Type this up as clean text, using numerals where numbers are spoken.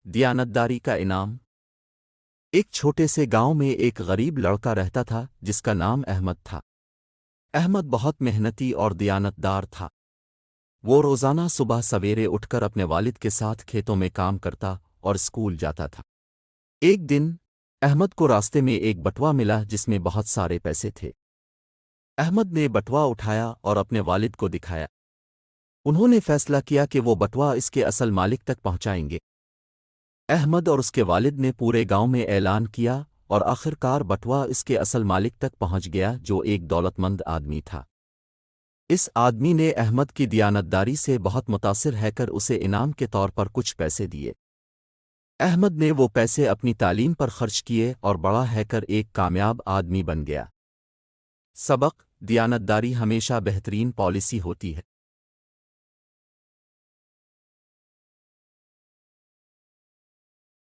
دیانتداری کا انعام۔ ایک چھوٹے سے گاؤں میں ایک غریب لڑکا رہتا تھا جس کا نام احمد تھا۔ احمد بہت محنتی اور دیانتدار تھا۔ وہ روزانہ صبح سویرے اٹھ کر اپنے والد کے ساتھ کھیتوں میں کام کرتا اور اسکول جاتا تھا۔ ایک دن احمد کو راستے میں ایک بٹوا ملا جس میں بہت سارے پیسے تھے۔ احمد نے بٹوا اٹھایا اور اپنے والد کو دکھایا۔ انہوں نے فیصلہ کیا کہ وہ بٹوا اس کے اصل مالک تک پہنچائیں گے۔ احمد اور اس کے والد نے پورے گاؤں میں اعلان کیا اور آخر کار بٹوا اس کے اصل مالک تک پہنچ گیا جو ایک دولت مند آدمی تھا۔ اس آدمی نے احمد کی دیانتداری سے بہت متاثر ہے کر اسے انعام کے طور پر کچھ پیسے دیے۔ احمد نے وہ پیسے اپنی تعلیم پر خرچ کیے اور بڑا ہے کر ایک کامیاب آدمی بن گیا۔ سبق: دیانتداری ہمیشہ بہترین پالیسی ہوتی ہے۔